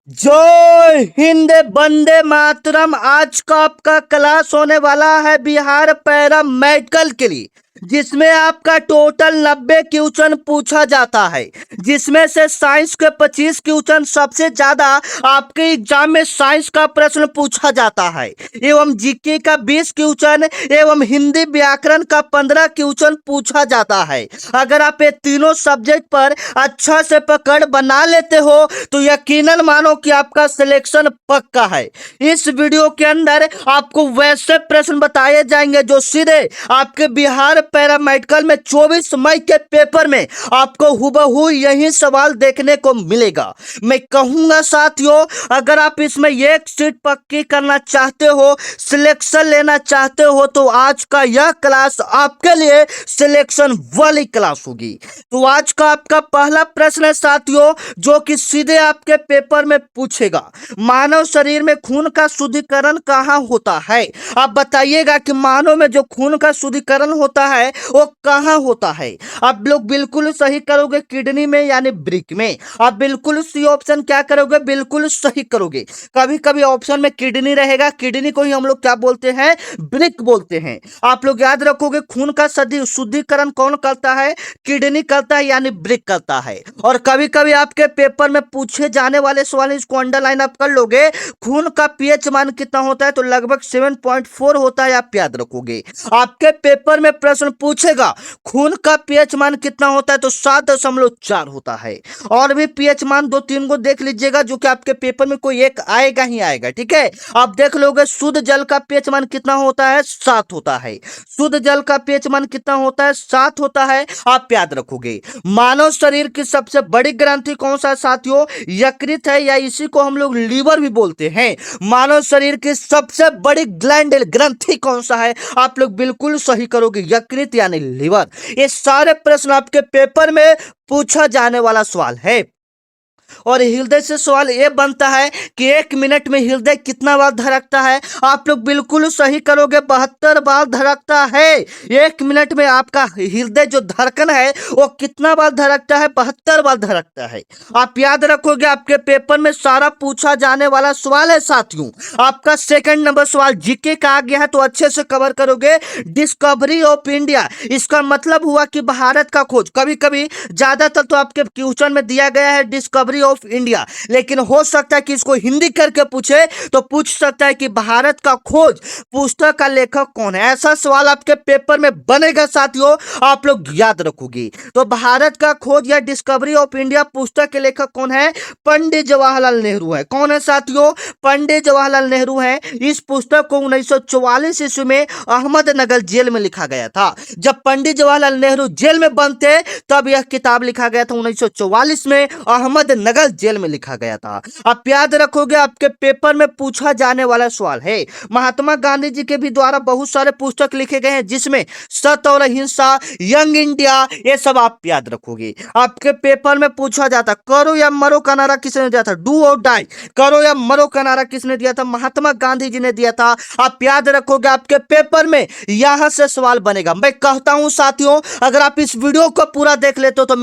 जय हिंद, वंदे मातरम। आज का आपका क्लास होने वाला है बिहार पैरा मेडिकल के लिए, जिसमें आपका टोटल 90 क्वेश्चन पूछा जाता है, जिसमें से साइंस के 25 क्वेश्चन सबसे ज्यादा आपके एग्जाम में साइंस का प्रश्न पूछा जाता है, एवं जीके का 20 क्वेश्चन एवं हिंदी व्याकरण का 15 क्वेश्चन पूछा जाता है। अगर आप ये तीनों सब्जेक्ट पर अच्छा से पकड़ बना लेते हो तो यकीनन मानो कि आपका सिलेक्शन पक्का है। इस वीडियो के अंदर आपको वैसे प्रश्न बताए जाएंगे जो सीधे आपके बिहार पैरामेडिकल में 24 मई के पेपर में आपको हुबहू यही सवाल देखने को मिलेगा। मैं कहूंगा साथियों, अगर आप इसमें एक सीट पक्की करना चाहते हो, सिलेक्शन लेना चाहते हो, तो आज का यह क्लास आपके लिए सिलेक्शन वाली क्लास होगी। तो आज का आपका पहला प्रश्न है साथियों, जो कि सीधे आपके पेपर में पूछेगा, मानव शरीर में खून का शुद्धिकरण कहाँ होता है? आप बताइएगा कि मानव में जो खून का शुद्धिकरण होता है वो कहाँ होता है? आप लोग बिल्कुल सही करोगे, किडनी में यानी ब्रिक में। आप बिल्कुल सी ऑप्शन क्या करोगे, बिल्कुल सही करोगे। कभी कभी ऑप्शन में किडनी रहेगा, किडनी को ही हम लोग क्या बोलते हैं, ब्रिक बोलते हैं। आप लोग याद रखोगे, खून का शुद्धिकरण कौन करता है? किडनी करता है यानी ब्रिक करता है। और कभी कभी आपके पेपर में पूछे जाने वाले सवाल, इसको अंडरलाइन आप कर लोगे, खून का पीएच मान कितना होता है? तो लगभग 7.4 होता है, आप याद रखोगे। आपके पेपर में प्रश्न पूछेगा खून का पीएच मान कितना होता है? तो 7.4 होता है। और भी पीएच मान 2-3 को देख लीजिएगा, जो कि आपके पेपर में कोई एक आएगा ही आएगा, ठीक है। आप देख लोगे, शुद्ध जल का पीएच मान कितना होता है? 7 होता है। शुद्ध जल का पीएच मान कितना होता है? 7 होता है, आप याद रखोगे। मानव शरीर की सबसे बड़ी ग्रंथि कौन सा है साथियों? यकृत है, या इसी को हम लोग लीवर भी बोलते हैं। मानव शरीर की सबसे बड़ी ग्रंथि कौन सा है? आप लोग बिल्कुल सही करोगे, यकृत यानी लीवर। ये सारे प्रश्न आपके पेपर में पूछा जाने वाला सवाल है। और हृदय से सवाल यह बनता है कि 1 मिनट में हृदय कितना बार धड़कता है? आप लोग बिल्कुल सही करोगे, 72 बार धड़कता है। 1 मिनट में आपका हृदय जो धड़कन है वो कितना बार धड़कता है? 72 बार धड़कता है। आप याद रखोगे, आपके पेपर में सारा पूछा जाने वाला सवाल है साथियों। आपका सेकंड नंबर सवाल जीके का आ गया है, तो अच्छे से कवर करोगे। डिस्कवरी ऑफ इंडिया, इसका मतलब हुआ कि भारत का खोज। कभी कभी ज्यादातर तो आपके क्वेश्चन में दिया गया है डिस्कवरी ऑफ इंडिया, लेकिन हो सकता है कि इसको हिंदी करके पूछे, तो पूछ सकता है कि भारत का खोज पुस्तक का लेखक कौन है? ऐसा सवाल आपके पेपर में बनेगा साथियों, आप लोग याद रखोगे। तो भारत का खोज या डिस्कवरी ऑफ इंडिया पुस्तक के लेखक कौन है? पंडित जवाहरलाल नेहरू है। कौन है साथियों? पंडित जवाहरलाल नेहरू है। इस पुस्तक को 1944 ईस्वी में अहमदनगर जेल में लिखा गया था। जब पंडित जवाहरलाल नेहरू जेल में बंद थे, तब यह किताब लिखा गया था। 1944 में अहमदनगर जेल में लिखा गया था। आप याद रखोगे, आपके पेपर में पूछा जाने वाला सवाल है। महात्मा गांधी जी के भी द्वारा बहुत सारे पुस्तक लिखे गए हैं, जिसमें सत्य और अहिंसा, यंग इंडिया, ये सब आप याद रखोगे। आपके पेपर में पूछा जाता, करो या मरो का नारा किसने दिया था? डू और डाई, करो या मरो का नारा किसने दिया था? महात्मा गांधी जी ने दिया था। आप याद रखोगे, आपके पेपर में यहां से सवाल बनेगा। मैं कहता हूं साथियों, अगर आप इस वीडियो को पूरा देख लेते हो तो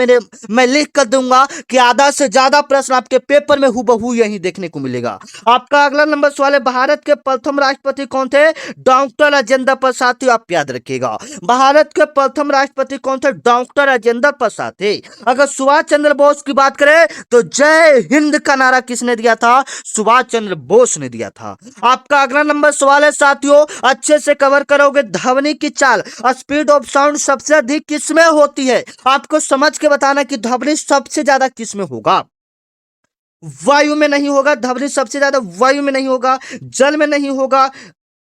मैं लिख कर दूंगा कि आधा से ज्यादा प्रश्न आपके पेपर में हुबहू यही देखने को मिलेगा। आपका अगला नंबर सवाल है, भारत के प्रथम राष्ट्रपति कौन थे? डॉक्टर राजेंद्र प्रसाद। आप याद रखिएगा, भारत के प्रथम राष्ट्रपति कौन थे? डॉक्टर राजेंद्र प्रसाद थे। अगर सुभाष चंद्र बोस की बात करें तो जय हिंद का नारा किसने दिया था? सुभाष चंद्र बोस ने दिया था। आपका अगला नंबर सवाल है साथियों, अच्छे से कवर करोगे। ध्वनि की चाल, स्पीड ऑफ साउंड सबसे अधिक किसमें होती है? आपको समझ के बताना कि ध्वनि सबसे ज्यादा किसमें होगा। वायु में नहीं होगा, ध्वनि सबसे ज्यादा वायु में नहीं होगा, जल में नहीं होगा,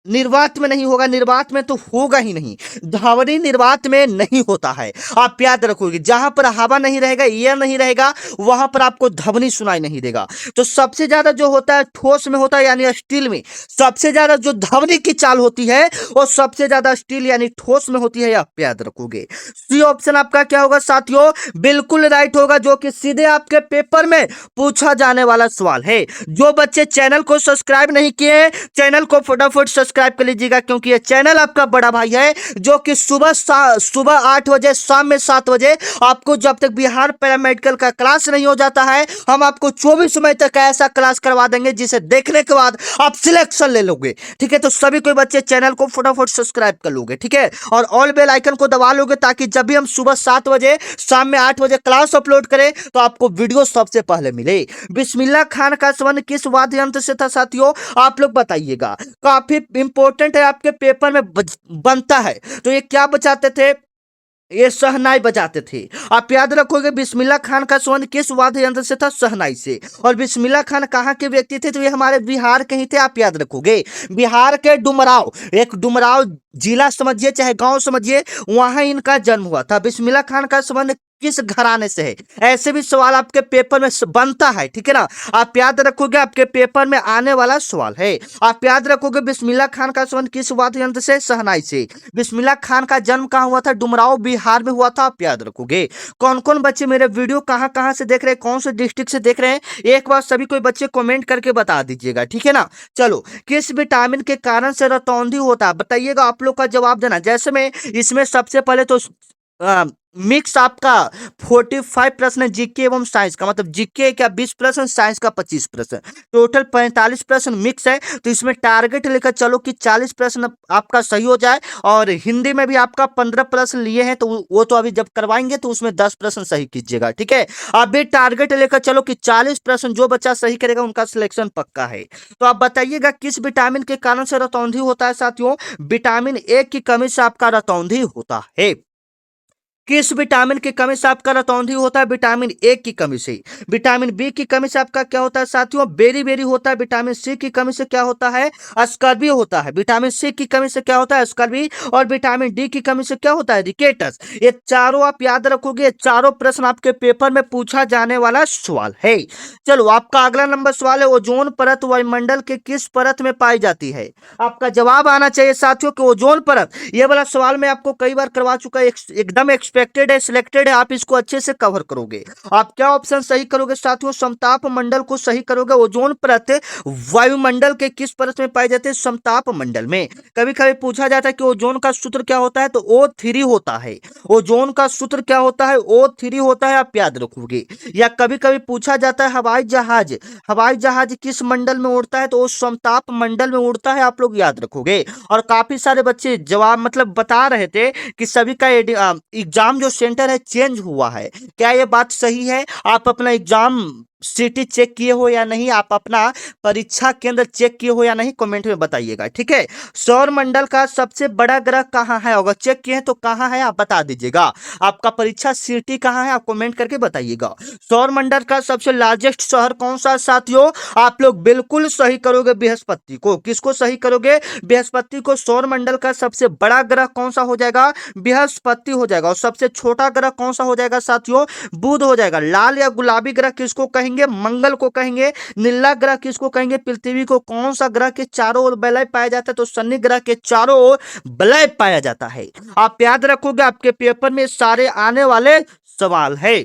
निर्वात में नहीं होगा। निर्वात में तो होगा ही नहीं, ध्वनि निर्वात में नहीं होता है। आप याद रखोगे, जहां पर हवा नहीं रहेगा, एयर नहीं रहेगा, वहां पर आपको ध्वनि सुनाई नहीं देगा। तो सबसे ज्यादा जो होता है ठोस में होता है, यानी स्टील में। सबसे ज्यादा जो ध्वनि की चाल होती है वो सबसे ज्यादा स्टील यानी ठोस में होती है, आप याद रखोगे। सी ऑप्शन आपका क्या होगा साथियों? बिल्कुल राइट होगा, जो कि सीधे आपके पेपर में पूछा जाने वाला सवाल है। जो बच्चे चैनल को सब्सक्राइब नहीं किए, चैनल को फटाफट सब्सक्राइब कर लीजिएगा, क्योंकि ये चैनल आपका बड़ा भाई है जो कि सुबह 8 बजे, शाम में 7 बजे आपको जब तक बिहार पैरामेडिकल का क्लास नहीं हो जाता है, हम आपको 24 मई तक ऐसा क्लास करवा देंगे जिसे देखने के बाद आप सिलेक्शन ले लोगे। ठीक है, तो सभी कोई बच्चे चैनल को फटाफट सब्सक्राइब कर लोगे। ठीक है, और ऑल बेल आइकन को दबा लोगे ताकि जब भी हम सुबह 7 बजे, शाम में 8 बजे क्लास अपलोड करें तो आपको वीडियो सबसे पहले मिले। बिस्मिल्लाह खान का संबंध किस वाद्य यंत्र से था साथियों, आप लोग बताइएगा। काफी इंपॉर्टेंट है, आपके पेपर में बनता है। तो ये क्या बचाते थे, ये शहनाई बजाते थे। आप याद रखोगे बिस्मिल्लाह खान का संबंध किस वाद्य यंत्र से था, शहनाई से। और बिस्मिल्लाह खान कहाँ के व्यक्ति थे, तो ये हमारे बिहार के ही थे। आप याद रखोगे बिहार के डुमराव, एक डुमराव जिला समझिए चाहे गांव समझिए, वहां इनका जन्म हुआ था। बिस्मिल्लाह खान का संबंध किस घराने से है, ऐसे भी सवाल आपके पेपर में बनता है। ठीक है ना, आप याद रखोगे, आपके पेपर में आने वाला सवाल है। आप याद रखोगे बिस्मिल्लाह खान का संबंध किस वाद्य यंत्र से, शहनाई से। बिस्मिल्लाह खान का जन्म कहाँ हुआ था, डुमराव बिहार में हुआ था। आप याद रखोगे। कौन कौन बच्चे मेरे वीडियो कहाँ कहाँ से देख रहे हैं, कौन से डिस्ट्रिक्ट से देख रहे हैं, एक बार सभी कोई बच्चे कमेंट करके बता दीजिएगा। ठीक है ना, चलो, किस विटामिन के कारण से रतौंधी होता है, बताइएगा। आप लोग का जवाब देना। जैसे में इसमें सबसे पहले तो मिक्स आपका 45 प्रश्न जीके एवं साइंस का, मतलब जीके का 20 प्रश्न, साइंस का 25 प्रश्न, टोटल 45 प्रश्न मिक्स है। तो इसमें टारगेट लेकर चलो कि 40 प्रश्न आपका सही हो जाए। और हिंदी में भी आपका 15 प्रश्न लिए हैं, तो वो तो अभी जब करवाएंगे तो उसमें 10 प्रश्न सही कीजिएगा। ठीक है, अभी टारगेट लेकर चलो कि 40 प्रश्न जो बच्चा सही करेगा उनका सिलेक्शन पक्का है। तो आप बताइएगा किस विटामिन के कारण से रतौंधी होता है साथियों, विटामिन ए की कमी से आपका रतौंधी होता है। किस विटामिन की कमी से आपका रतौंधी होता है, विटामिन ए की कमी से। विटामिन बी की कमी से आपका क्या होता है साथियों, बेरी होता है। विटामिन सी की कमी से क्या होता है, स्कर्वी होता है। विटामिन सी की कमी से क्या होता है, स्कर्वी। और विटामिन डी की कमी से क्या होता है, रिकेटस। ये चारों आप याद रखोगे, ये चारों प्रश्न आपके पेपर में पूछा जाने वाला सवाल है। चलो, आपका अगला नंबर सवाल है, ओजोन परत वायुमंडल के किस परत में पाई जाती है। आपका जवाब आना चाहिए साथियों कि ओजोन परत। ये वाला सवाल मैं आपको कई बार करवा चुका है, एकदम एक्सपेक्टेड है, सिलेक्टेड है, आप इसको अच्छे से कवर करोगे। आप क्या ऑप्शन सही करोगे साथियों, समताप मंडल को सही करोगे। ओजोन परत वायुमंडल के किस परत में पाई जाती है, समताप मंडल में। कभी कभी पूछा जाता है कि ओजोन का सूत्र क्या होता है, तो O3 होता है। ओजोन का सूत्र क्या होता है, O3 होता है, आप याद रखोगे। या कभी कभी पूछा जाता है हवाई जहाज किस मंडल में उड़ता है, तो वो समताप मंडल में उड़ता है, आप लोग याद रखोगे। और काफी सारे बच्चे जवाब मतलब बता रहे थे कि सभी का एग्जाम जो सेंटर है चेंज हुआ है। क्या ये बात सही है, आप अपना एग्जाम सिटी चेक किए हो या नहीं, आप अपना परीक्षा केंद्र चेक किए हो या नहीं, कमेंट में बताइएगा। ठीक है, सौर मंडल का सबसे बड़ा ग्रह कहाँ है, अगर चेक किए हैं तो कहाँ है आप बता दीजिएगा। आपका परीक्षा सिटी कहाँ है, आप कमेंट करके बताइएगा। सौर मंडल का सबसे लार्जेस्ट शहर कौन सा साथियों, आप लोग बिल्कुल सही करोगे, बृहस्पति को। किसको सही करोगे, बृहस्पति को। सौर मंडल का सबसे बड़ा ग्रह कौन सा हो जाएगा, बृहस्पति हो जाएगा। और सबसे छोटा ग्रह कौन सा हो जाएगा साथियों, बुध हो जाएगा। लाल या गुलाबी ग्रह किसको कहेंगे, मंगल को कहेंगे। नीला ग्रह किसको कहेंगे, पृथ्वी को। कौन सा ग्रह के चारों ओर वलय पाया जाता है, तो शनि ग्रह के चारों ओर वलय पाया जाता है। आप याद रखोगे, आपके पेपर में सारे आने वाले सवाल है।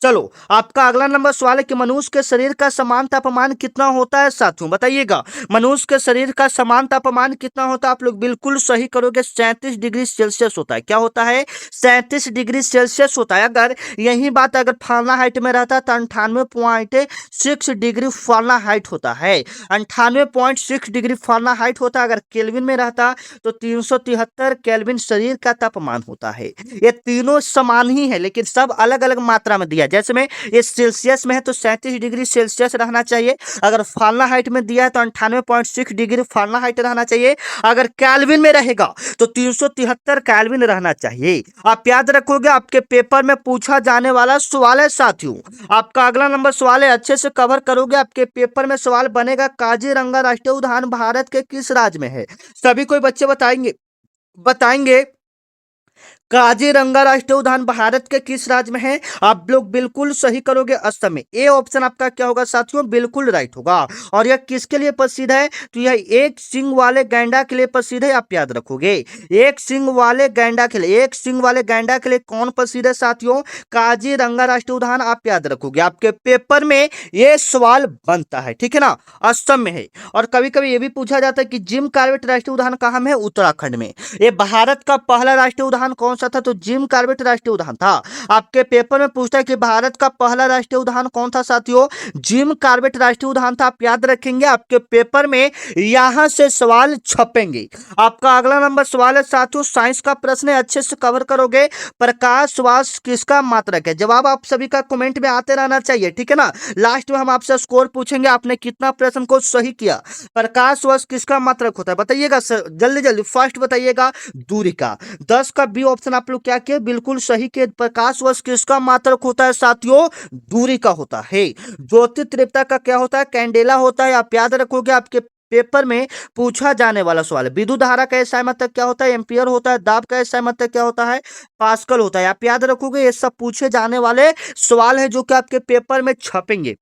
चलो, आपका अगला नंबर सवाल है कि मनुष्य के शरीर का समान तापमान कितना होता है साथियों, बताइएगा। मनुष्य के शरीर का समान तापमान कितना होता है, आप लोग बिल्कुल सही करोगे, 37 डिग्री सेल्सियस होता है। क्या होता है, 37 डिग्री सेल्सियस होता है। अगर यही बात अगर फारेनहाइट में रहता तो 98.6 डिग्री फारेनहाइट होता है। 98.6 डिग्री फारेनहाइट होता है। अगर केल्विन में रहता तो 373 केल्विन शरीर का तापमान होता है। ये तीनों समान ही है, लेकिन सब अलग अलग मात्रा में दिया। जैसे में ये सेल्सियस में है तो 37 डिग्री सेल्सियस रहना चाहिए। अगर फारेनहाइट में दिया है तो 98.6 डिग्री फारेनहाइट रहना चाहिए। अगर केल्विन में रहेगा तो 373 केल्विन रहना चाहिए। आप याद रखोगे, आपके पेपर में पूछा जाने वाला सवाल है साथियों। आपका अगला नंबर सवाल है, अच्छे से कवर करोगे, आपके पेपर में सवाल बनेगा, काजीरंगा राष्ट्रीय उद्यान भारत के किस राज्य में है। सभी कोई बच्चे बताएंगे काजीरंगा राष्ट्रीय उद्यान भारत के किस राज्य में है? आप लोग बिल्कुल सही करोगे, असम में। ए ऑप्शन आपका क्या होगा साथियों? बिल्कुल राइट होगा। और यह किसके लिए प्रसिद्ध है? तो यह एक सींग वाले गैंडा के लिए प्रसिद्ध है, आप याद रखोगे। एक सींग वाले गैंडा के लिए, एक सींग वाले गैंडा के लिए कौन प्रसिद्ध है साथियों? काजीरंगा राष्ट्रीय उद्यान, आप याद रखोगे। आपके पेपर में ये सवाल बनता है, ठीक है ना। असम में है। और कभी कभी ये भी पूछा जाता है कि जिम कॉर्बेट राष्ट्रीय उद्यान कहाँ में है? उत्तराखंड में। ये भारत का पहला राष्ट्रीय उद्यान कौन सा था? तो जिम कॉर्बेट राष्ट्रीय उद्यान था। आपके पेपर में पूछता है कि भारत का पहला राष्ट्रीय उद्यान कौन था साथियों? जिम कॉर्बेट राष्ट्रीय उद्यान था, आप याद रखेंगे। आपके पेपर में यहां से सवाल छपेंगे। आपका अगला नंबर सवाल है साथियों, साइंस का प्रश्न है, अच्छे से कवर करोगे। प्रकाश वर्ष किसका मात्रक है? जवाब आप सभी का कमेंट में आते रहना चाहिए, ठीक है ना। लास्ट में हम आपसे स्कोर पूछेंगे, आपने कितना प्रश्न को सही किया। प्रकाश वर्ष किसका मात्रक होता है बताइएगा सर, जल्दी जल्दी फर्स्ट बताइएगा। दूरी का। 10 का बी ऑप्शन आप लोग क्या किए? बिल्कुल सही किए। प्रकाश वर्ष किसका मात्रक होता है साथियों? दूरी का होता है। ज्योति तीव्रता का क्या होता है? कैंडेला होता है, आप याद रखोगे। आपके पेपर में पूछा जाने वाला सवाल है। विद्युत धारा का एसआई मात्रक क्या होता है? एम्पियर होता है। दाब का एसआई मात्रक क्या होता है? पास्कल होता है, आप याद रखोगे। ये सब पूछे जाने वाले सवाल है जो कि आपके पेपर में छपेंगे।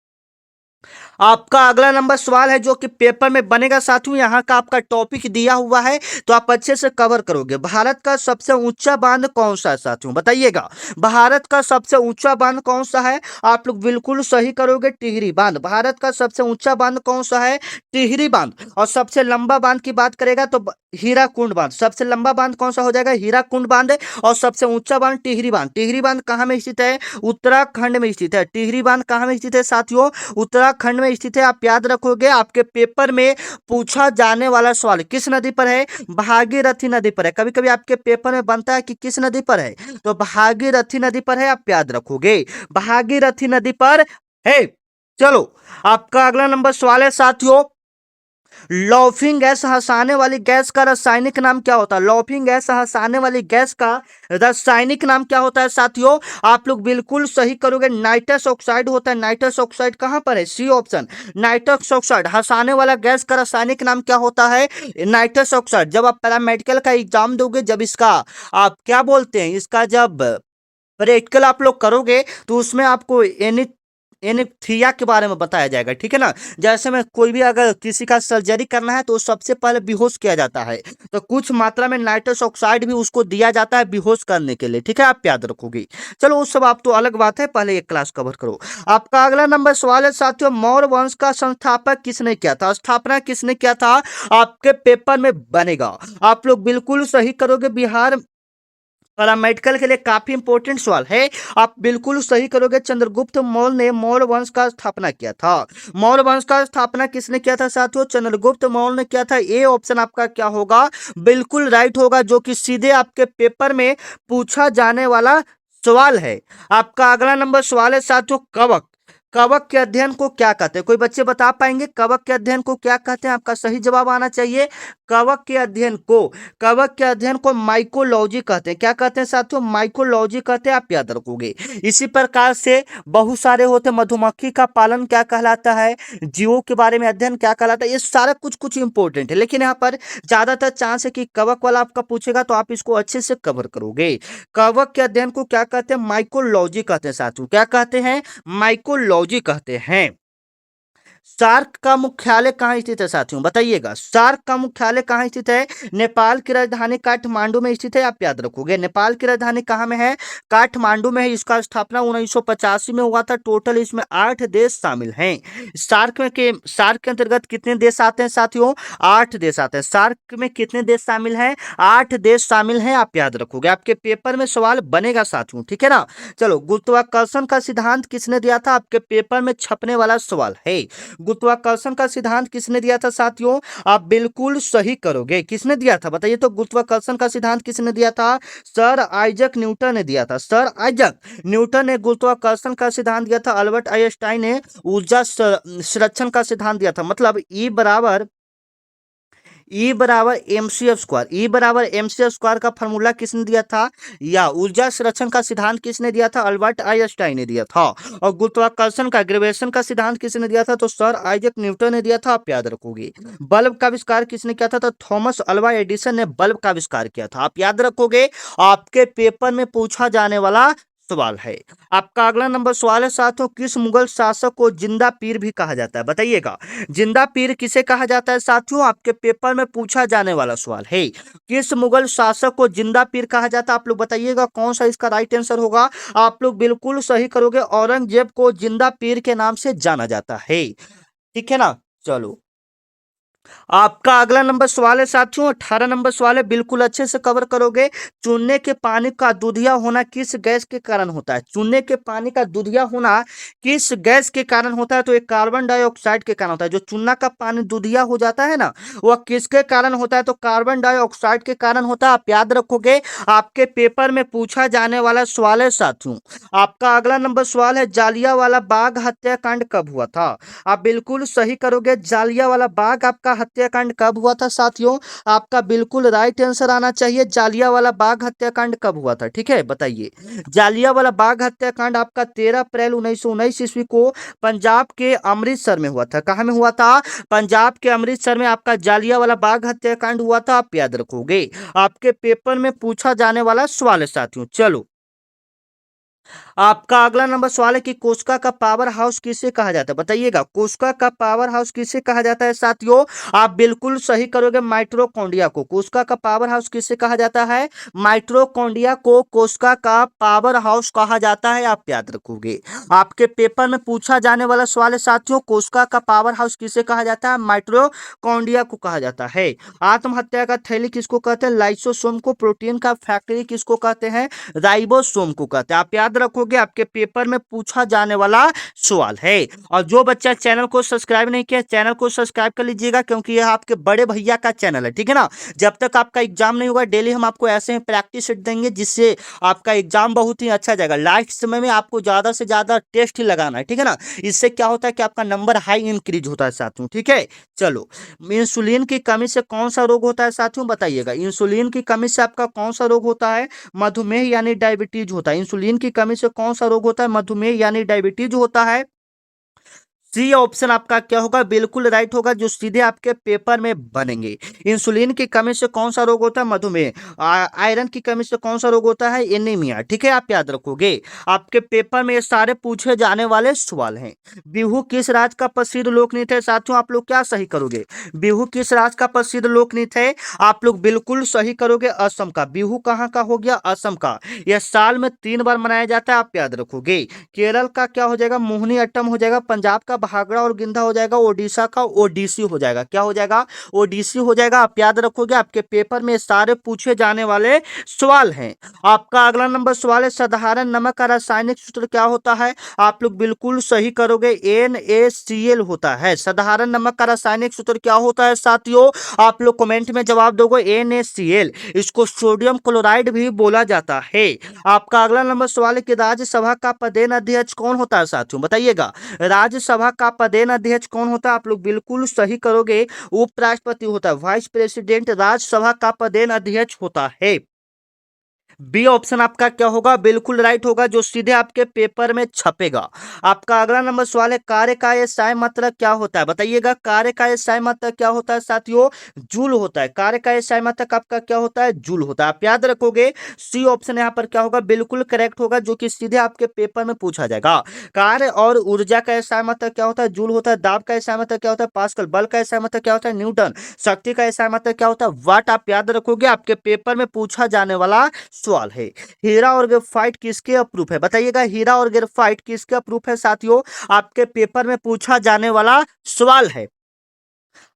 आपका अगला नंबर सवाल है जो कि पेपर में बनेगा साथियों, यहाँ का आपका टॉपिक दिया हुआ है तो आप अच्छे से कवर करोगे। भारत का सबसे ऊंचा बांध कौन सा है साथियों? बताइएगा। भारत का सबसे ऊंचा बांध कौन सा है? आप लोग बिल्कुल सही करोगे, टिहरी बांध। भारत का सबसे ऊंचा बांध कौन सा है? टिहरी बांध। और सबसे लंबा बांध की बात करेगा तो हीराकुंड बांध। सबसे लंबा बांध कौन सा हो जाएगा? हीराकुंड बांध। और सबसे ऊंचा बांध टिहरी बांध। टिहरी बांध कहाँ में स्थित है? उत्तराखंड में स्थित है। टिहरी बांध कहाँ में स्थित है साथियों? उत्तराखंड में स्थित है, आप याद रखोगे। आपके पेपर में पूछा जाने वाला सवाल किस नदी पर है? भागीरथी नदी पर है। कभी कभी आपके पेपर में बनता है कि किस नदी पर है, तो भागीरथी नदी पर है, आप याद रखोगे। भागीरथी नदी पर है। चलो, आपका अगला नंबर सवाल है साथियों, लॉफिंग गैस हंसाने वाली गैस का रासायनिक नाम क्या होता है? लॉफिंग गैस हंसाने वाली गैस का रासायनिक नाम क्या होता है साथियों? आप लोग बिल्कुल सही करोगे, नाइट्रस ऑक्साइड होता है। नाइट्रस ऑक्साइड कहां पर है? C option. नाइट्रस ऑक्साइड हंसाने वाला गैस का रासायनिक नाम क्या होता है? Nitrous oxide. जब आप पैरामेडिकल का एग्जाम दोगे, जब इसका आप क्या बोलते हैं, इसका जब प्रैक्टिकल आप लोग करोगे तो उसमें आपको एनीथिया के बारे में बताया जाएगा, ठीक है ना। जैसे में कोई भी अगर किसी का सर्जरी करना है तो सबसे पहले बेहोश किया जाता है, तो कुछ मात्रा में नाइट्रस ऑक्साइड भी उसको दिया जाता है बेहोश करने के लिए, ठीक है, आप याद रखोगे। चलो उस सब आप तो अलग बात है, पहले एक क्लास कवर करो। आपका अगला नंबर सवाल है साथियों, मौर्य वंश का संस्थापक किसने किया था? स्थापना किसने किया था? आपके पेपर में बनेगा। आप लोग बिल्कुल सही करोगे। बिहार पैरामेडिकल के लिए काफी इंपॉर्टेंट सवाल है, आप बिल्कुल सही करोगे। चंद्रगुप्त मौर्य ने मौर्य वंश का स्थापना किया था। मौर्य वंश का स्थापना किसने किया था साथियों? चंद्रगुप्त मौर्य ने किया था। ये ऑप्शन आपका क्या होगा? बिल्कुल राइट होगा, जो कि सीधे आपके पेपर में पूछा जाने वाला सवाल है। आपका अगला नंबर सवाल है साथियों, कवक। कवक के अध्ययन को क्या कहते हैं? कोई बच्चे बता पाएंगे कवक के अध्ययन को क्या कहते हैं? आपका सही जवाब आना चाहिए। कवक के अध्ययन को, कवक के अध्ययन को माइकोलॉजी कहते हैं। क्या कहते हैं साथियों? माइकोलॉजी कहते हैं, आप याद रखोगे। इसी प्रकार से बहुत सारे होते हैं। मधुमक्खी का पालन क्या कहलाता है? जीवों के बारे में अध्ययन क्या कहलाता है? ये सारा कुछ कुछ इंपॉर्टेंट है, लेकिन यहाँ पर ज्यादातर चांस है कि कवक वाला आपका पूछेगा तो आप इसको अच्छे से कवर करोगे। कवक के अध्ययन को क्या कहते हैं? माइकोलॉजी कहते हैं साथियों। क्या कहते हैं? माइकोलॉजी कहते हैं। सार्क का मुख्यालय कहाँ स्थित है साथियों? बताइएगा। सार्क का मुख्यालय कहाँ स्थित है? नेपाल की राजधानी काठमांडू में स्थित है, आप याद रखोगे। नेपाल की राजधानी कहाँ में है? काठमांडू में है। इसका स्थापना 1985 में हुआ था। टोटल इसमें 8 देश शामिल हैं। सार्क के अंतर्गत कितने देश आते हैं साथियों? 8 देश आते हैं। सार्क में कितने देश शामिल हैं? 8 देश शामिल हैं, आप याद रखोगे। आपके पेपर में सवाल बनेगा साथियों, ठीक है ना। चलो, गुरुत्वाकर्षण का सिद्धांत किसने दिया था? आपके पेपर में छपने वाला सवाल है। गुरुत्वाकर्षण का सिद्धांत किसने दिया था साथियों? आप बिल्कुल सही करोगे। किसने दिया था बताइए तो? गुरुत्वाकर्षण का सिद्धांत किसने दिया था? सर आइजक न्यूटन ने दिया था। सर आइजक न्यूटन ने गुरुत्वाकर्षण का सिद्धांत दिया था। अल्बर्ट आइंस्टाइन ने ऊर्जा संरक्षण का सिद्धांत दिया था। मतलब ई बराबर एम सी एफ स्क्वायर, ई बराबर एम सी एफ स्क्वायर का फॉर्मूला किसने दिया था, या ऊर्जा संरक्षण का सिद्धांत किसने दिया था, अल्बर्ट आइंस्टाइन ने दिया था। और गुरुत्वाकर्षण का ग्रेविटेशन का सिद्धांत किसने दिया था, तो सर आइजैक न्यूटन ने दिया था, आप याद रखोगे। बल्ब का आविष्कार किसने किया था, तो थॉमस अल्वा एडिसन ने बल्ब का आविष्कार किया था, आप याद रखोगे। आपके पेपर में पूछा जाने वाला सवाल है। आपका अगला नंबर सवाल है साथियों, किस मुगल शासक को जिंदा पीर भी कहा जाता है, बताइएगा। जिंदा पीर किसे कहा जाता है साथियों, आपके पेपर में पूछा जाने वाला सवाल है। किस मुगल शासक को जिंदा पीर कहा जाता है, आप लोग बताइएगा कौन सा इसका राइट आंसर होगा। आप लोग बिल्कुल सही करोगे, औरंगजेब को जिंदा पीर के नाम से जाना जाता है, ठीक है ना। चलो, आपका अगला नंबर सवाल है साथियों, 18 नंबर सवाल है, बिल्कुल अच्छे से कवर करोगे। चूने के पानी का दूधिया होना किस गैस के कारण होता है, चूने के पानी का दूधिया होना किस गैस के कारण होता है, तो एक कार्बन डाइऑक्साइड के कारण होता है। जो चूना का पानी दूधिया हो जाता है ना, वह किसके कारण होता है, तो कार्बन डाइऑक्साइड के कारण होता है, आप याद रखोगे। आपके पेपर में पूछा जाने वाला सवाल है साथियों। आपका अगला नंबर सवाल है, जालियांवाला बाग हत्याकांड कब हुआ था, आप बिल्कुल सही करोगे। जालियांवाला बाग आपका हत्याकांड कब हुआ था साथियों, आपका बिल्कुल राइट आंसर आना चाहिए। जालियांवाला बाग हत्याकांड कब हुआ था, ठीक है, बताइए। जालियांवाला बाग हत्याकांड आपका 13 अप्रैल 1919 ईस्वी को पंजाब के अमृतसर में हुआ था। कहाँ में हुआ था, पंजाब के अमृतसर में आपका जालियांवाला बाग हत्याकांड हुआ था, आप याद रखोगे। आपके पेपर में पूछा जाने वाला सवाल है साथियों। चलो, आपका अगला नंबर सवाल है कि कोस्का का पावर हाउस किसे कहा जाता है, बताइएगा। कोस्का का पावर हाउस किसे कहा जाता है साथियों, आप बिल्कुल सही करोगे, माइटोकॉन्ड्रिया को। कोस्का का पावर हाउस किसे कहा जाता है, माइटोकॉन्ड्रिया को कोस्का का पावर हाउस कहा जाता है, आप याद रखोगे। आपके पेपर में पूछा जाने वाला सवाल है साथियों, कोस्का का पावर हाउस किसे कहा जाता है, माइटोकॉन्ड्रिया को कहा जाता है। आत्महत्या का थैली किसको कहते हैं, लाइसोसोम को। प्रोटीन का फैक्ट्री किसको कहते हैं, राइबोसोम को कहते हैं, आप याद रखोगे। आपके पेपर में पूछा जाने वाला सवाल है। और जो बच्चा चैनल को सब्सक्राइब नहीं किया, चैनल को सब्सक्राइब कर लीजिएगा, क्योंकि यह आपके बड़े भैया का चैनल है, ठीक है ना। जब तक आपका एग्जाम नहीं होगा, डेली हम आपको ऐसे ही प्रैक्टिस सेट देंगे, जिससे आपका एग्जाम बहुत ही अच्छा जाएगा। लास्ट समय में आपको ज्यादा से ज्यादा टेस्ट ही लगाना है, ठीक है ना। इससे क्या होता है कि आपका नंबर हाई इंक्रीज होता है साथियों, ठीक है। चलो, इंसुलिन की कमी से कौन सा रोग होता है साथियों, बताइएगा। इंसुलिन की कमी से आपका कौन सा रोग होता है, मधुमेह यानी डायबिटीज होता है। इंसुलिन की कमी से कौन सा रोग होता है, मधुमेह यानी डायबिटीज होता है। सी ऑप्शन आपका क्या होगा, बिल्कुल राइट होगा, जो सीधे आपके पेपर में बनेंगे। इंसुलिन की कमी से कौन सा रोग होता है, मधुमेह। आयरन की कमी से कौन सा रोग होता है, एनीमिया, ठीक है, आप याद रखोगे। आपके पेपर में ये सारे पूछे जाने वाले सवाल हैं। बिहू किस राज्य का प्रसिद्ध लोक नृत्य है साथियों, आप लोग क्या सही करोगे। बिहू किस राज्य का प्रसिद्ध लोक नृत्य है, आप लोग बिल्कुल सही करोगे, असम का। बिहू कहाँ का हो गया, असम का। यह साल में 3 बार मनाया जाता है, आप याद रखोगे। केरल का क्या हो जाएगा, मोहिनी अट्टम हो जाएगा। पंजाब का भागड़ा और गिंधा हो जाएगा। ओडिशा का ओडिसी हो जाएगा, क्या हो जाएगा, ओडिसी हो जाएगा, आप याद रखोगे। आपके पेपर में सारे पूछे जाने वाले सवाल हैं। आपका अगला नंबर सवाल है, साधारण नमक का रासायनिक सूत्र क्या होता है, आप लोग बिल्कुल सही करोगे, NaCl होता है। साधारण नमक का रासायनिक सूत्र क्या होता है साथियों, आप लोग कमेंट में जवाब दोगे, NaCl। इसको सोडियम क्लोराइड भी बोला जाता है। आपका अगला नंबर सवाल है कि राज्यसभा का पदेन अध्यक्ष कौन होता है साथियों, बताइएगा। राज्यसभा का पदेन अध्यक्ष कौन होता है, आप लोग बिल्कुल सही करोगे, उपराष्ट्रपति होता है। वाइस प्रेसिडेंट राज्यसभा का पदेन अध्यक्ष होता है। बी ऑप्शन आपका क्या होगा, बिल्कुल राइट होगा, जो सीधे आपके पेपर में छपेगा। आपका अगला नंबर सवाल है, कार्य का ये साय मात्रक क्या होता है, बताइएगा। कार्य का ये साय मात्रक क्या होता है साथियों, जूल होता है। कार्य का ये साय मात्रक आपका क्या होता है, जूल होता है, आप याद रखोगे। सी ऑप्शन यहाँ पर क्या होगा, बिल्कुल करेक्ट होगा, जो कि सीधे आपके पेपर में पूछा जाएगा। कार्य और ऊर्जा का साय मात्रक क्या होता है, जूल होता है। दाब का साय मात्रक क्या होता है, पास्कल। बल का साय मात्रक क्या होता है, न्यूटन। शक्ति का साय मात्रक क्या होता है, वाट, आप याद रखोगे। आपके पेपर में पूछा जाने वाला सवाल है। हीरा और ग्रेफाइट किसके अप्रूफ है, बताइएगा। हीरा और ग्रेफाइट किसके अप्रूफ है साथियों, आपके पेपर में पूछा जाने वाला सवाल है।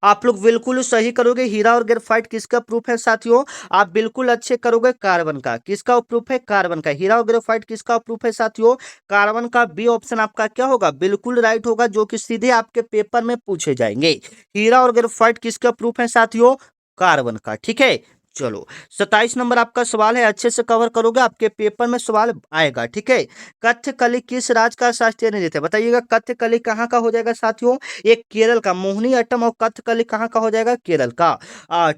आप लोग बिल्कुल सही करोगे, हीरा और ग्रेफाइट किसका प्रूफ है साथियों, आप बिल्कुल अच्छे करोगे, कार्बन का। किसका प्रूफ है, कार्बन का। हीरा और ग्रेफाइट किसका प्रूफ है साथियों, कार्बन का। बी ऑप्शन आपका क्या होगा, बिल्कुल राइट होगा, जो कि सीधे आपके पेपर में पूछे जाएंगे। हीरा और ग्रेफाइट किसका प्रूफ है साथियों, कार्बन का, ठीक है। चलो 27 नंबर आपका सवाल है, अच्छे से कवर करोगे आपके पेपर में सवाल आएगा। ठीक है, कथकली किस राज्य का शास्त्रीय नृत्य है? बताइएगा कथकली कहाँ का हो जाएगा साथियों? एक केरल का मोहिनीअट्टम, और कथकली कहाँ का हो जाएगा? केरल का।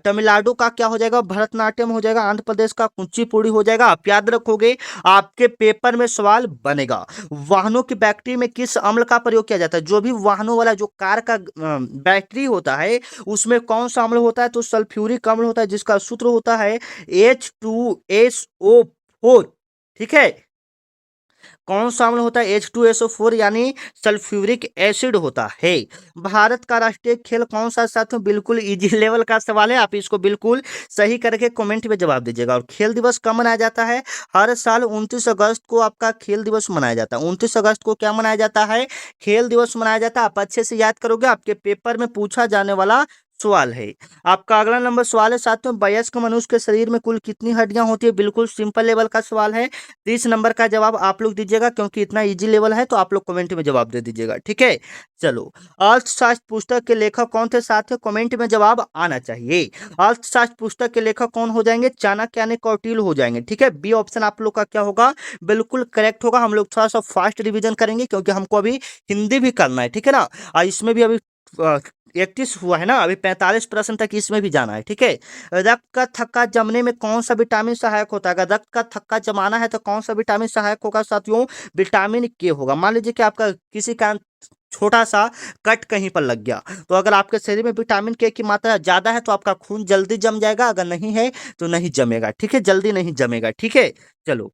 तमिलनाडु का क्या हो जाएगा? भरतनाट्यम हो जाएगा। आंध्र प्रदेश का कुचिपुड़ी हो जाएगा। आप याद रखोगे, आपके पेपर में सवाल बनेगा। वाहनों की बैटरी में किस अम्ल का प्रयोग किया जाता है? जो भी वाहनों वाला जो कार का बैटरी होता है उसमें कौन सा अम्ल होता है? तो सल्फ्यूरिक अम्ल होता है, जिसका सूत्र होता है H2SO4। ठीक है, कौन सा अम्ल होता है? H2SO4 यानी सल्फ्यूरिक एसिड होता है। भारत का राष्ट्रीय खेल कौन सा? साथियों बिल्कुल इजी लेवल का सवाल है, आप इसको बिल्कुल सही करके कमेंट में जवाब दीजिएगा। और खेल दिवस कब मनाया जाता है? हर साल 29 अगस्त को आपका खेल दिवस मनाया जाता है। 29 अगस्त को क्या मनाया जाता है? खेल दिवस मनाया जाता है। आप अच्छे से याद करोगे, आपके पेपर में पूछा जाने वाला सवाल है। आपका अगला नंबर सवाल है साथियों, वयस्क मनुष्य के शरीर में कुल कितनी हड्डियां होती है? बिल्कुल सिंपल लेवल का सवाल है। 30 नंबर का जवाब आप लोग दीजिएगा, क्योंकि इतना इजी लेवल है तो आप लोग कमेंट में जवाब दे दीजिएगा। ठीक है, चलो अर्थशास्त्र पुस्तक के लेखक कौन थे साथियों? कमेंट में जवाब आना चाहिए। अर्थशास्त्र पुस्तक के लेखक कौन हो जाएंगे? चाणक्य यानी कौटिल्य हो जाएंगे। ठीक है, बी ऑप्शन आप लोग का क्या होगा? बिल्कुल करेक्ट होगा। हम लोग थोड़ा सा फास्ट रिवीजन करेंगे, क्योंकि हमको अभी हिंदी भी करना है। ठीक है ना, और इसमें भी अभी 31 हुआ है ना, अभी 45 प्रश्न तक इसमें भी जाना है। ठीक है, रक्त का थक्का जमने में कौन सा विटामिन सहायक होता है? अगर रक्त का थक्का जमाना है तो कौन सा विटामिन सहायक होगा साथियों? विटामिन के होगा। मान लीजिए कि आपका किसी का छोटा सा कट कहीं पर लग गया, तो अगर आपके शरीर में विटामिन के की मात्रा ज्यादा है तो आपका खून जल्दी जम जाएगा, अगर नहीं है तो नहीं जमेगा। ठीक है, जल्दी नहीं जमेगा। ठीक है, चलो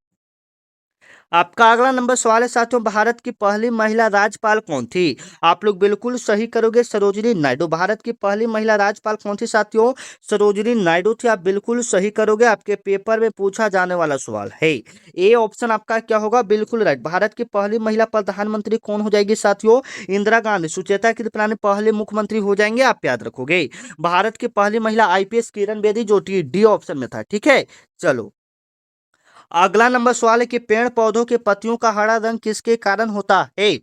आपका अगला नंबर सवाल है साथियों, भारत की पहली महिला राज्यपाल कौन थी? आप लोग बिल्कुल सही करोगे, सरोजिनी नायडू। भारत की पहली महिला राज्यपाल कौन थी साथियों? सरोजिनी नायडू थी। आप बिल्कुल सही करोगे, आपके पेपर में पूछा जाने वाला सवाल है। ए ऑप्शन आपका क्या होगा? बिल्कुल राइट। भारत की पहली महिला प्रधानमंत्री कौन हो जाएगी साथियों? इंदिरा गांधी। सुचेता कृपलानी पहले मुख्यमंत्री हो जाएंगे, आप याद रखोगे। भारत की पहली महिला आईपीएस किरण बेदी, जो डी ऑप्शन में था। ठीक है, चलो अगला नंबर सवाल है कि पेड़ पौधों के पत्तियों का हरा रंग किसके कारण होता है?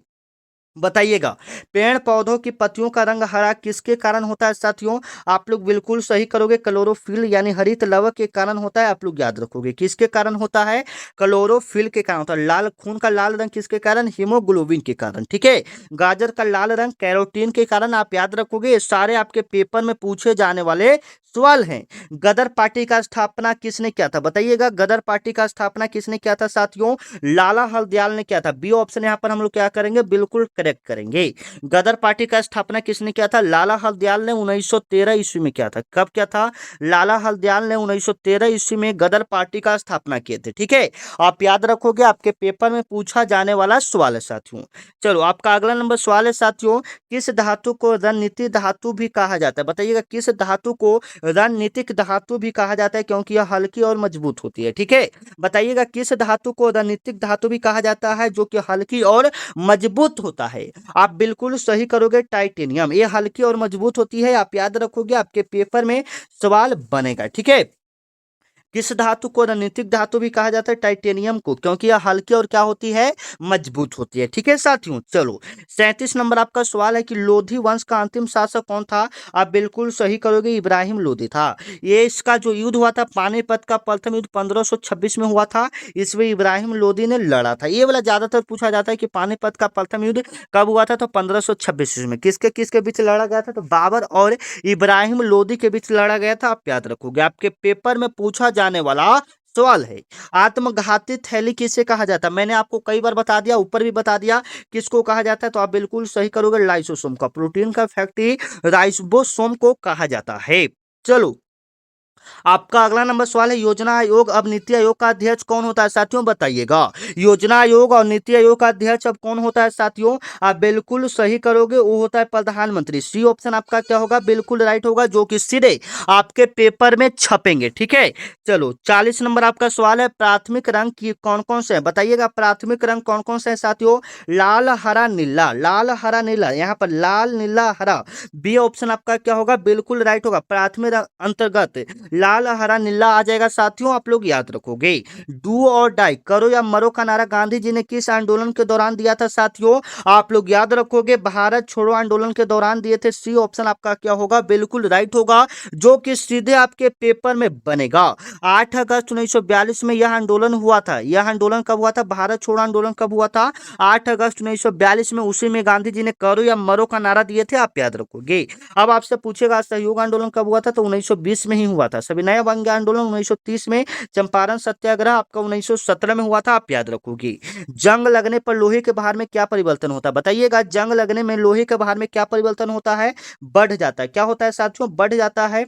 बताइएगा, पेड़ पौधों की पत्तियों का रंग हरा किसके कारण होता है साथियों? आप लोग बिल्कुल सही करोगे, क्लोरोफिल यानी हरित लवक के कारण होता है। आप लोग याद रखोगे, किसके कारण होता है? क्लोरोफिल के कारण होता है। लाल खून का लाल रंग किसके कारण? हीमोग्लोबिन के कारण। ठीक है, गाजर का लाल रंग कैरोटीन के कारण। आप याद रखोगे, ये सारे आपके पेपर में पूछे जाने वाले सवाल हैं। गदर पार्टी का स्थापना किसने किया था? बताइएगा, गदर पार्टी का स्थापना किसने किया था साथियों? लाला हरदयाल ने किया था। बी ऑप्शन यहाँ पर हम लोग क्या करेंगे? बिल्कुल करेक्ट करेंगे। गदर पार्टी का स्थापना किसने किया था? लाला हरदयाल ने 1913 ईस्वी में किया था। कब क्या था? लाला हरदयाल ने 1913 ईस्वी में गदर पार्टी का स्थापना किए थे। ठीक है, आप याद रखोगे, आपके पेपर में पूछा जाने वाला सवाल है साथियों। चलो आपका अगला नंबर सवाल है साथियों, किस धातु को रणनीति धातु भी कहा जाता है? बताइएगा, किस धातु को रणनीतिक धातु भी कहा जाता है, क्योंकि यह हल्की और मजबूत होती है। ठीक है, बताइएगा किस धातु को रणनीतिक धातु भी कहा जाता है, जो कि हल्की और मजबूत होता है? आप बिल्कुल सही करोगे, टाइटेनियम। ये हल्की और मजबूत होती है, आप याद रखोगे, आपके पेपर में सवाल बनेगा। ठीक है, किस धातु को रणनीतिक धातु भी कहा जाता है? टाइटेनियम को, क्योंकि यह हल्की और क्या होती है? मजबूत होती है। ठीक है साथियों, चलो 37 नंबर आपका सवाल है कि लोधी वंश का अंतिम शासक कौन था? आप बिल्कुल सही करोगे, इब्राहिम लोधी था। ये इसका जो युद्ध हुआ था, पानीपत का प्रथम युद्ध 1526 में हुआ था। इसमें इब्राहिम लोधी ने लड़ा था। ये वाला ज्यादातर पूछा जाता है कि पानीपत का प्रथम युद्ध कब हुआ था? तो 1526 में। किसके किसके बीच लड़ा गया था? तो बाबर और इब्राहिम लोधी के बीच लड़ा गया था। आप याद रखोगे, आपके पेपर में पूछा जाने वाला सवाल है। आत्मघाती थैली किसे कहा जाता है? मैंने आपको कई बार बता दिया, ऊपर भी बता दिया किसको कहा जाता है, तो आप बिल्कुल सही करोगे, लाइसोसोम का। प्रोटीन का फैक्ट्री राइबोसोम को कहा जाता है। चलो आपका अगला नंबर सवाल है, योजना आयोग अब नीति आयोग का अध्यक्ष कौन होता है साथियों? बताइएगा, योजना आयोग और नीति आयोग का अध्यक्ष अब कौन होता है साथियों? आप बिल्कुल सही करोगे, वो होता है प्रधानमंत्री। सी ऑप्शन आपका क्या होगा? बिल्कुल राइट होगा, जो कि सीधे आपके पेपर में छपेंगे। ठीक है, चलो 40 नंबर आपका सवाल है, प्राथमिक रंग की कौन कौन से है? बताइएगा, प्राथमिक रंग कौन कौन से है साथियों? लाल हरा नीला, लाल हरा नीला, यहाँ पर लाल नीला हरा। बी ऑप्शन आपका क्या होगा? बिल्कुल राइट होगा। प्राथमिक रंग अंतर्गत लाल हरा नीला आ जाएगा साथियों, आप लोग याद रखोगे। डू और डाई, करो या मरो का नारा गांधी जी ने किस आंदोलन के दौरान दिया था साथियों, आप लोग याद रखोगे भारत छोड़ो आंदोलन के दौरान दिए थे। सी ऑप्शन आपका क्या होगा, बिल्कुल राइट होगा, जो कि सीधे आपके पेपर में बनेगा। 8 अगस्त 1942 में यह आंदोलन हुआ था। यह आंदोलन कब हुआ था, भारत छोड़ो आंदोलन कब हुआ था, 8 अगस्त 1942 में। उसी में गांधी जी ने करो या मरो का नारा दिए थे, आप याद रखोगे। अब आपसे पूछेगा सहयोग आंदोलन कब हुआ था, तो 1920 में ही हुआ था। सविनय अवज्ञ आंदोलन 1930 में, चंपारण सत्याग्रह आपका 1917 में हुआ था, आप याद रखोगे। जंग लगने पर लोहे के भार में क्या परिवर्तन होता है, बताइएगा। जंग लगने में लोहे के भार में क्या परिवर्तन होता है, बढ़ जाता है। क्या होता है साथियों, बढ़ जाता है।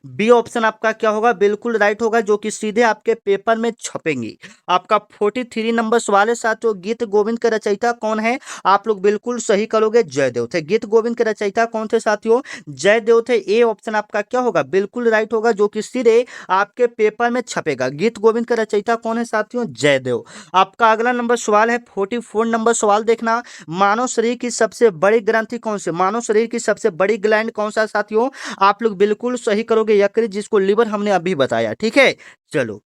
बी ऑप्शन आपका क्या होगा, बिल्कुल राइट होगा, जो कि सीधे आपके पेपर में छपेंगी। आपका 43 नंबर सवाल है साथियों, गीत गोविंद के रचयिता कौन है, आप लोग बिल्कुल सही करोगे, जयदेव थे। गीत गोविंद के रचयिता कौन थे साथियों, जयदेव थे। ए ऑप्शन आपका क्या होगा, बिल्कुल राइट होगा, जो कि सीधे आपके पेपर में छपेगा। गीत गोविंद के रचयिता कौन है साथियों, जयदेव। आपका अगला नंबर सवाल है 44 नंबर सवाल देखना, मानव शरीर की सबसे बड़ी ग्रंथि कौन सी, मानव शरीर की सबसे बड़ी ग्लैंड कौन सा साथियों, आप लोग बिल्कुल सही करोगे, यकृत, जिसको लिवर हमने अभी बताया, ठीक है। चलो,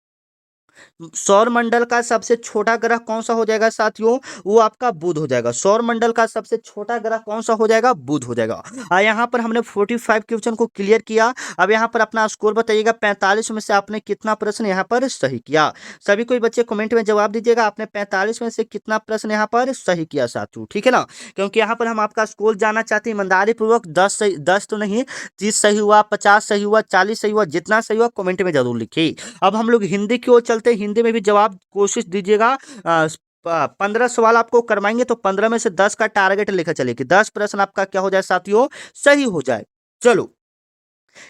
सौर मंडल का सबसे छोटा ग्रह कौन सा हो जाएगा साथियों, वो आपका बुध हो जाएगा। सौर मंडल का सबसे छोटा ग्रह कौन सा हो जाएगा, बुध हो जाएगा। यहाँ पर हमने 45 क्वेश्चन को क्लियर किया। अब यहाँ पर अपना स्कोर बताइएगा, 45 में से आपने कितना प्रश्न यहाँ पर सही किया। सभी कोई बच्चे कमेंट में जवाब दीजिएगा, आपने 45 में से कितना प्रश्न यहाँ पर सही किया साथियों, ठीक है ना। क्योंकि यहाँ पर हम आपका स्कोर जानना चाहते हैं ईमानदारी पूर्वक। 10 तो नहीं, 30 सही हुआ, 50 सही हुआ, 40 सही हुआ, जितना सही हुआ कमेंट में जरूर लिखिए। अब हम लोग हिंदी की ओर चलते हैं, हिंदी में भी जवाब कोशिश दीजिएगा। 15 सवाल आपको करवाएंगे, तो 15 में से 10 का टारगेट लेकर चलिए कि 10 प्रश्न आपका क्या हो जाए साथियों, सही हो जाए। चलो,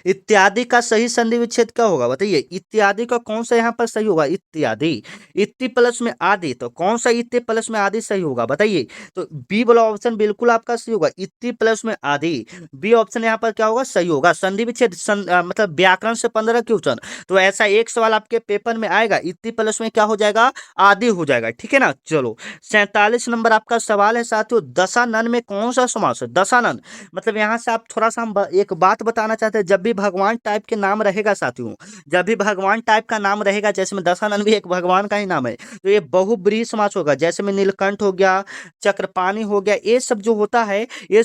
इत्यादि का सही संधि विच्छेद क्या होगा, बताइए। इत्यादि का कौन सा यहाँ पर सही होगा, इत्यादि। इत्ति प्लस में आदि, तो कौन सा इत्ति प्लस में आदि सही होगा, बताइए। तो बी वाला ऑप्शन बिल्कुल आपका सही होगा, इत्ति प्लस में आदि। बी ऑप्शन यहाँ पर क्या होगा, सही होगा। संधि विच्छेद मतलब व्याकरण से 15 क्वेश्चन, तो ऐसा एक सवाल आपके पेपर में आएगा, इत्ति प्लस में क्या हो जाएगा, आदि हो जाएगा, ठीक है ना। चलो, 47 नंबर आपका सवाल है साथियों, दशानन में कौन सा समास है, दशानन। मतलब यहाँ से आप थोड़ा सा हम एक बात बताना चाहते हैं, जब भी भगवान टाइप के नाम रहेगा साथियों, जब भी भगवान टाइप का नाम रहेगा, जैसे में दशानन भी एक भगवान का ही नाम है, तो ये बहुब्रीहि समास होगा। जैसे में नीलकंठ हो गया, चक्रपाणी हो गया, ये सब जो होता है, ये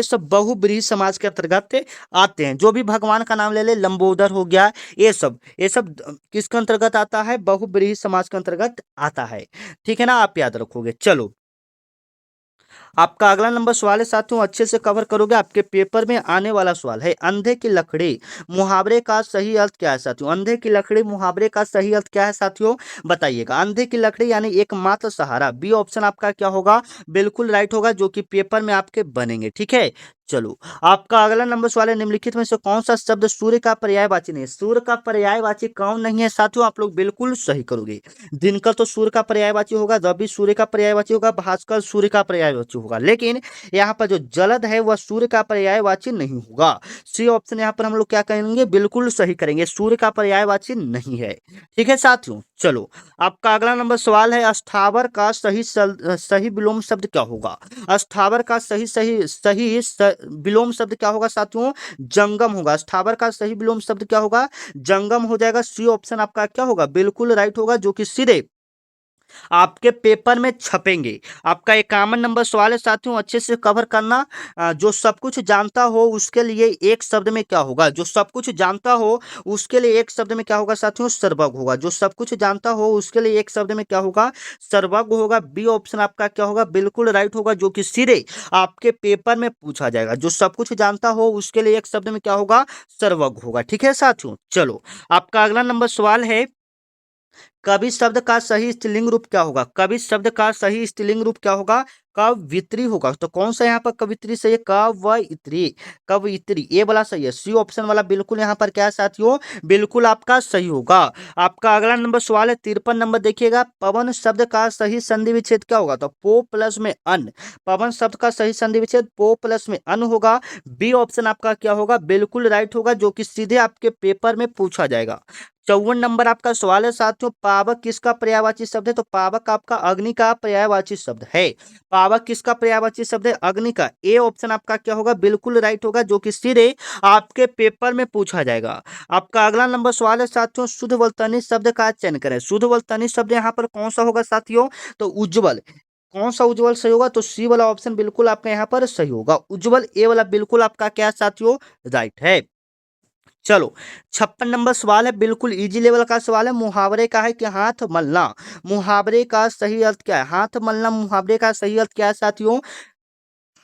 सब बहुब्रीहि समाज के अंतर्गत आते हैं। जो भी भगवान का नाम ले ले, लंबोदर हो गया, ये सब किसके अंतर्गत आता है, बहुब्रीहि समाज के अंतर्गत आता है, ठीक है ना, आप याद रखोगे। चलो, आपका अगला नंबर सवाल है साथियों, अच्छे से कवर करोगे, आपके पेपर में आने वाला सवाल है। अंधे की लकड़ी मुहावरे का सही अर्थ क्या है साथियों, अंधे की लकड़ी मुहावरे का सही अर्थ क्या है साथियों, बताइएगा। अंधे की लकड़ी यानी एकमात्र सहारा, बी ऑप्शन आपका क्या होगा, बिल्कुल राइट होगा, जो कि पेपर में आपके बनेंगे, ठीक है। चलो, आपका अगला नंबर सवाल है, निम्नलिखित में से कौन सा शब्द सूर्य का पर्यायवाची नहीं है, सूर्य का पर्यायवाची कौन नहीं है साथियों, आप लोग बिल्कुल सही करोगे। दिनकर तो सूर्य का पर्यायवाची होगा, रवि सूर्य का पर्यायवाची होगा, भास्कर सूर्य का पर्यायवाची होगा, लेकिन यहाँ पर जो जलद है वह सूर्य का पर्यायवाची नहीं होगा। सी ऑप्शन यहाँ पर हम लोग क्या करेंगे, बिल्कुल सही करेंगे, सूर्य का पर्यायवाची नहीं है, ठीक है साथियों। चलो, आपका अगला नंबर सवाल है, अस्थावर का सही विलोम शब्द क्या होगा, अस्थावर का सही विलोम शब्द क्या होगा साथियों, जंगम होगा। अस्थावर का सही विलोम शब्द क्या होगा, जंगम हो जाएगा। सी ऑप्शन आपका क्या होगा, बिल्कुल राइट होगा, जो कि सीधे आपके पेपर में छपेंगे। आपका 51 नंबर सवाल है साथियों, अच्छे से कवर करना। जो सब कुछ जानता हो उसके लिए एक शब्द में क्या होगा, जो सब कुछ जानता हो उसके लिए एक शब्द में क्या होगा साथियों, सर्वज्ञ होगा। जो सब कुछ जानता हो उसके लिए एक शब्द में क्या होगा, सर्वज्ञ होगा। बी ऑप्शन आपका क्या होगा, बिल्कुल राइट होगा, जो कि सीधे आपके पेपर में पूछा जाएगा। जो सब कुछ जानता हो उसके लिए एक शब्द में क्या होगा, सर्वज्ञ होगा, ठीक है साथियों। चलो, आपका अगला नंबर सवाल है, कवि शब्द का सही स्त्रीलिंग रूप क्या होगा, कवि शब्द का सही स्त्रीलिंग रूप क्या होगा, कवित्री होगा। तो कौन सा यहाँ पर कवित्री सही है, कवयित्री, कवयित्री, ये वाला सही है। सी ऑप्शन वाला बिल्कुल यहाँ पर क्या है साथियों, बिल्कुल आपका सही होगा। आपका अगला नंबर सवाल है 53 नंबर, देखिएगा, पवन शब्द का सही संधि विच्छेद क्या होगा, तो पो प्लस में अन, पवन शब्द का सही संधि विच्छेद पो प्लस में अन होगा। बी ऑप्शन आपका क्या होगा, बिल्कुल राइट होगा, जो कि सीधे आपके पेपर में पूछा जाएगा। 54 नंबर आपका सवाल है साथियों, पावक किसका पर्यायवाची शब्द है? तो पावक आपका अग्नि का पर्यायवाची शब्द है। पावक किसका पर्यायवाची शब्द है? अग्नि का। ए ऑप्शन आपका क्या होगा? बिल्कुल राइट होगा, जो कि सीधे आपके पेपर में पूछा जाएगा। आपका अगला नंबर सवाल है साथियों, शुद्ध वर्तनी शब्द का चयन करें। शुद्ध वर्तनी शब्द यहाँ पर कौन सा होगा साथियों? तो उज्ज्वल। कौन सा उज्ज्वल सही होगा? तो सी वाला ऑप्शन बिल्कुल आपका यहाँ पर सही होगा, उज्ज्वल। ए वाला बिल्कुल आपका क्या साथियों? राइट है। चलो 56 नंबर सवाल है, बिल्कुल इजी लेवल का सवाल है, मुहावरे का है कि हाथ मलना। मुहावरे का सही अर्थ क्या है? हाथ मलना मुहावरे का सही अर्थ क्या है साथियों?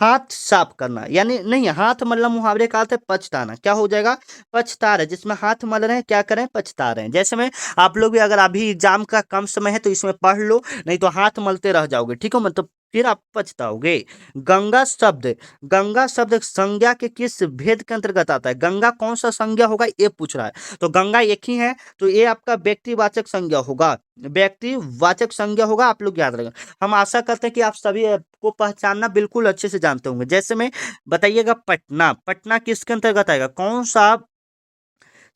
हाथ साफ करना, यानी नहीं, हाथ मलना मुहावरे का अर्थ है पछताना। क्या हो जाएगा? पछता रहे, जिसमें हाथ मल रहे हैं क्या करें? पछता रहे हैं। जैसे में आप लोग भी अगर अभी एग्जाम का कम समय है तो इसमें पढ़ लो, नहीं तो हाथ मलते रह जाओगे, ठीक है, मतलब फिर आप पछताओगे। गंगा शब्द, गंगा शब्द संज्ञा के किस भेद के अंतर्गत आता है? गंगा कौन सा संज्ञा होगा ये पूछ रहा है। तो गंगा एक ही है, तो ये आपका व्यक्तिवाचक संज्ञा होगा, व्यक्तिवाचक संज्ञा होगा, आप लोग याद रखें। हम आशा करते हैं कि आप सभी को पहचानना बिल्कुल अच्छे से जानते होंगे। जैसे में बताइएगा पटना, पटना किसके अंतर्गत आएगा? कौन सा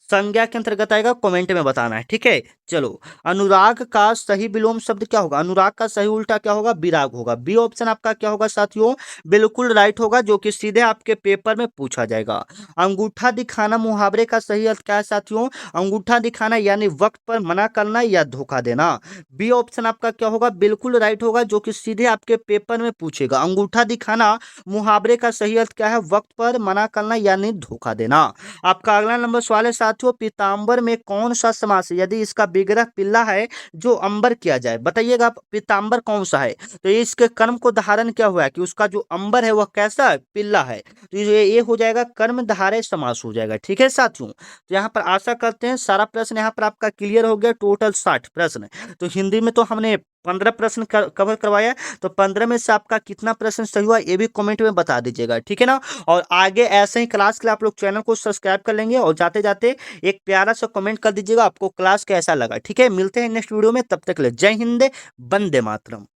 संज्ञा के अंतर्गत आएगा? कमेंट में बताना है, ठीक है। चलो, अनुराग का सही विलोम शब्द क्या होगा? अनुराग का सही उल्टा क्या होगा? विराग होगा। बी ऑप्शन आपका क्या होगा साथियों? बिल्कुल राइट होगा, जो कि सीधे आपके पेपर में पूछा जाएगा। अंगूठा दिखाना मुहावरे का सही अर्थ क्या है साथियों? अंगूठा दिखाना यानी वक्त पर मना करना या धोखा देना। बी ऑप्शन आपका क्या होगा? बिल्कुल राइट होगा, जो कि सीधे आपके पेपर में पूछेगा। अंगूठा दिखाना मुहावरे का सही अर्थ क्या है? वक्त पर मना करना यानी धोखा देना। आपका अगला नंबर सवाल है साथियों, पीताम्बर में कौन सा समास है यदि इसका विग्रह पिल्ला है जो अंबर किया जाए? बताइएगा आप, पीताम्बर कौन सा है? तो इसके कर्म को धारण क्या हुआ है कि उसका जो अंबर है वह कैसा है? पिल्ला है। तो ये हो जाएगा कर्म धारय समास हो जाएगा, ठीक है साथियों। तो यहाँ पर आशा करते हैं सारा प्रश्न यहाँ पर आपका क्लियर हो गया। टोटल 60 प्रश्न। तो हिंदी में तो हमने 15 प्रश्न कवर करवाया, तो 15 में से आपका कितना प्रश्न सही हुआ ये भी कमेंट में बता दीजिएगा, ठीक है ना। और आगे ऐसे ही क्लास के लिए आप लोग चैनल को सब्सक्राइब कर लेंगे, और जाते जाते एक प्यारा सा कमेंट कर दीजिएगा आपको क्लास कैसा लगा, ठीक है। मिलते हैं नेक्स्ट वीडियो में, तब तक के लिए जय हिंद, वंदे मातरम।